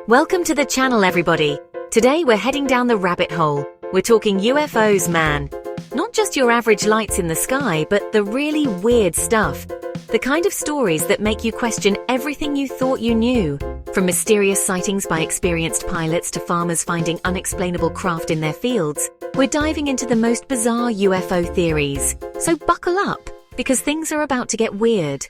Welcome to the channel, everybody. Today we're heading down the rabbit hole. We're talking UFOs, man. Not just your average lights in the sky, but the really weird stuff. The kind of stories that make you question everything you thought you knew. From mysterious sightings by experienced pilots to farmers finding unexplainable craft in their fields, we're diving into the most bizarre UFO theories. So buckle up, because things are about to get weird.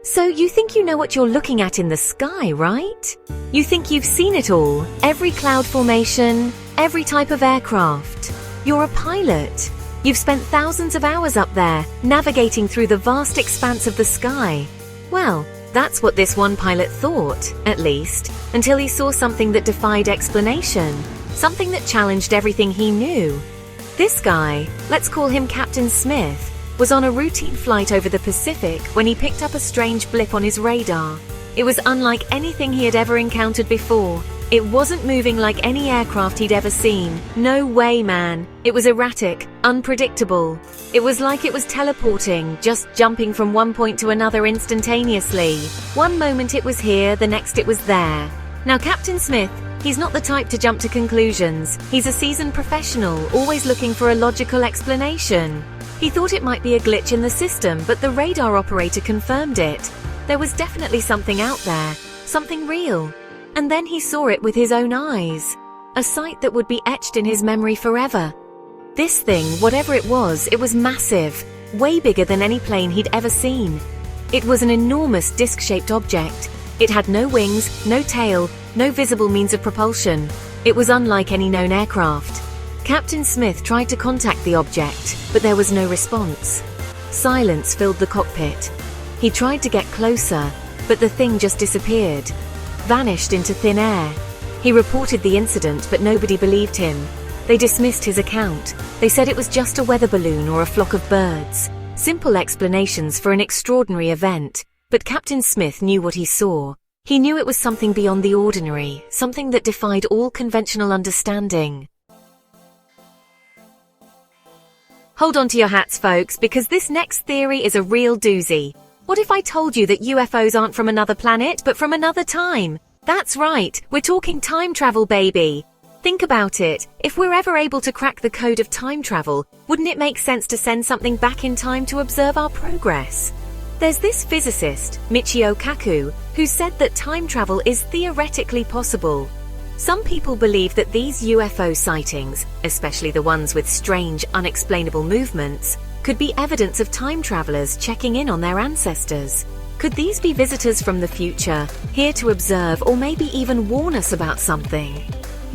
So you think you know what you're looking at in the sky, right? You think you've seen it all, every cloud formation, every type of aircraft. You're a pilot. You've spent thousands of hours up there, navigating through the vast expanse of the sky. Well, that's what this one pilot thought, at least, until he saw something that defied explanation, something that challenged everything he knew. This guy, let's call him Captain Smith, was on a routine flight over the Pacific when he picked up a strange blip on his radar. It was unlike anything he had ever encountered before. It wasn't moving like any aircraft he'd ever seen. No way, man. It was erratic, unpredictable. It was like it was teleporting, just jumping from one point to another instantaneously. One moment it was here, the next it was there. Now, Captain Smith, he's not the type to jump to conclusions. He's a seasoned professional, always looking for a logical explanation. He thought it might be a glitch in the system, but the radar operator confirmed it. There was definitely something out there, something real. And then he saw it with his own eyes. A sight that would be etched in his memory forever. This thing, whatever it was massive, way bigger than any plane he'd ever seen. It was an enormous disc-shaped object. It had no wings, no tail, no visible means of propulsion. It was unlike any known aircraft. Captain Smith tried to contact the object, but there was no response. Silence filled the cockpit. He tried to get closer, but the thing just disappeared, vanished into thin air. He reported the incident, but nobody believed him. They dismissed his account. They said it was just a weather balloon or a flock of birds. Simple explanations for an extraordinary event, but Captain Smith knew what he saw. He knew it was something beyond the ordinary, something that defied all conventional understanding. Hold on to your hats, folks, because this next theory is a real doozy. What if I told you that UFOs aren't from another planet, but from another time? That's right, we're talking time travel, baby. Think about it. If we're ever able to crack the code of time travel, wouldn't it make sense to send something back in time to observe our progress? There's this physicist, Michio Kaku, who said that time travel is theoretically possible. Some people believe that these UFO sightings, especially the ones with strange, unexplainable movements, could be evidence of time travelers checking in on their ancestors. Could these be visitors from the future, here to observe or maybe even warn us about something?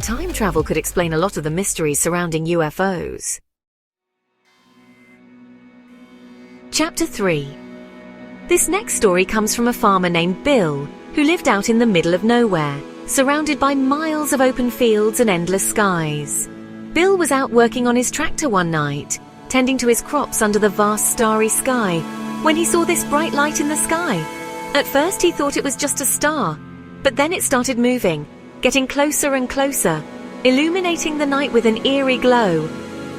Time travel could explain a lot of the mysteries surrounding UFOs. Chapter 3. This next story comes from a farmer named Bill, who lived out in the middle of nowhere, surrounded by miles of open fields and endless skies. Bill was out working on his tractor one night, tending to his crops under the vast starry sky, when he saw this bright light in the sky. At first he thought it was just a star, but then it started moving, getting closer and closer, illuminating the night with an eerie glow.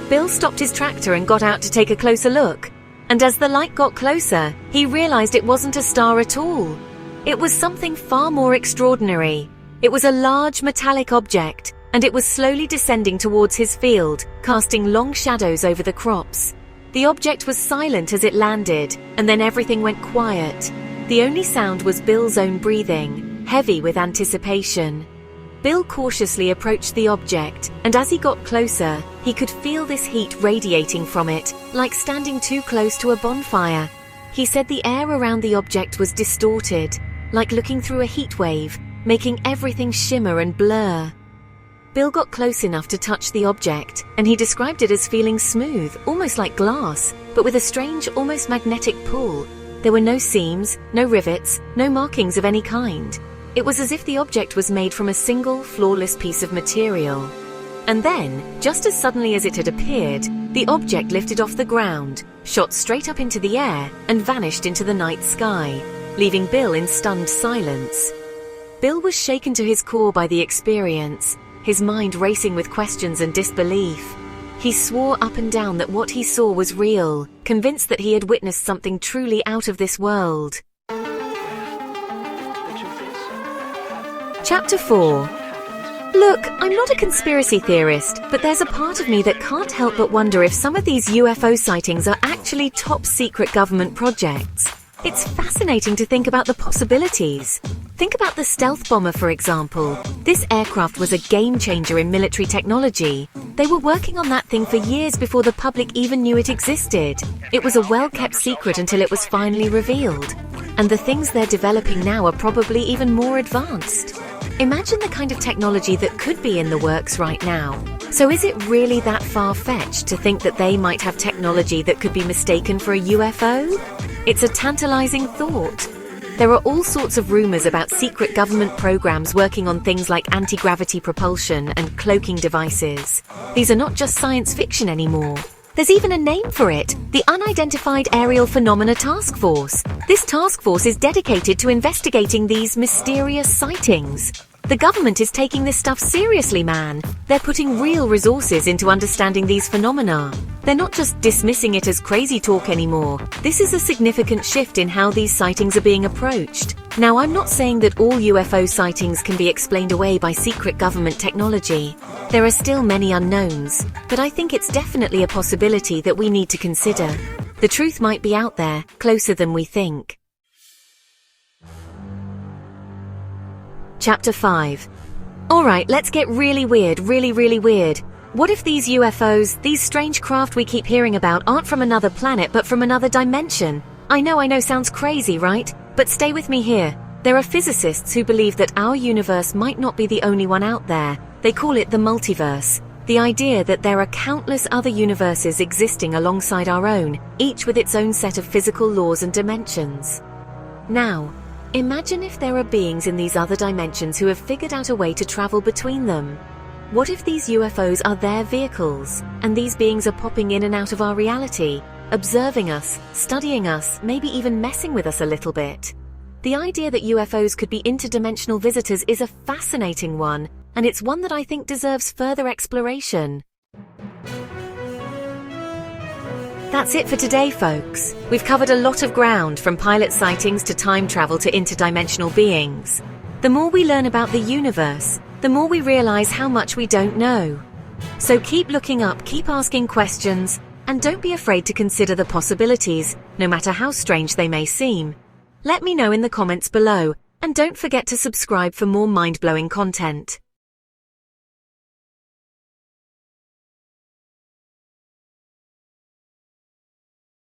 Bill stopped his tractor and got out to take a closer look, and as the light got closer, he realized it wasn't a star at all. It was something far more extraordinary. It was a large metallic object, and it was slowly descending towards his field, casting long shadows over the crops. The object was silent as it landed, and then everything went quiet. The only sound was Bill's own breathing, heavy with anticipation. Bill cautiously approached the object, and as he got closer, he could feel this heat radiating from it, like standing too close to a bonfire. He said the air around the object was distorted, like looking through a heat wave, making everything shimmer and blur. Bill got close enough to touch the object, and he described it as feeling smooth, almost like glass, but with a strange, almost magnetic pull. There were no seams, no rivets, no markings of any kind. It was as if the object was made from a single, flawless piece of material. And then, just as suddenly as it had appeared, the object lifted off the ground, shot straight up into the air, and vanished into the night sky, leaving Bill in stunned silence. Bill was shaken to his core by the experience, his mind racing with questions and disbelief. He swore up and down that what he saw was real, convinced that he had witnessed something truly out of this world. Chapter 4. Look, I'm not a conspiracy theorist, but there's a part of me that can't help but wonder if some of these UFO sightings are actually top-secret government projects. It's fascinating to think about the possibilities. Think about the stealth bomber, for example. This aircraft was a game-changer in military technology. They were working on that thing for years before the public even knew it existed. It was a well-kept secret until it was finally revealed. And the things they're developing now are probably even more advanced. Imagine the kind of technology that could be in the works right now. So is it really that far-fetched to think that they might have technology that could be mistaken for a UFO? It's a tantalizing thought. There are all sorts of rumors about secret government programs working on things like anti-gravity propulsion and cloaking devices. These are not just science fiction anymore. There's even a name for it, the Unidentified Aerial Phenomena Task Force. This task force is dedicated to investigating these mysterious sightings. The government is taking this stuff seriously, man. They're putting real resources into understanding these phenomena. They're not just dismissing it as crazy talk anymore. This is a significant shift in how these sightings are being approached. Now, I'm not saying that all UFO sightings can be explained away by secret government technology. There are still many unknowns, but I think it's definitely a possibility that we need to consider. The truth might be out there, closer than we think. Chapter 5. Alright, let's get really weird, really weird. What if these UFOs, these strange craft we keep hearing about, aren't from another planet but from another dimension? I know, sounds crazy, right? But stay with me here. There are physicists who believe that our universe might not be the only one out there. They call it the multiverse. The idea that there are countless other universes existing alongside our own, each with its own set of physical laws and dimensions. Now, imagine if there are beings in these other dimensions who have figured out a way to travel between them. What if these UFOs are their vehicles, and these beings are popping in and out of our reality, observing us, studying us, maybe even messing with us a little bit? The idea that UFOs could be interdimensional visitors is a fascinating one, and it's one that I think deserves further exploration. That's it for today, folks. We've covered a lot of ground, from pilot sightings to time travel to interdimensional beings. The more we learn about the universe, the more we realize how much we don't know. So keep looking up, keep asking questions, and don't be afraid to consider the possibilities, no matter how strange they may seem. Let me know in the comments below, and don't forget to subscribe for more mind-blowing content.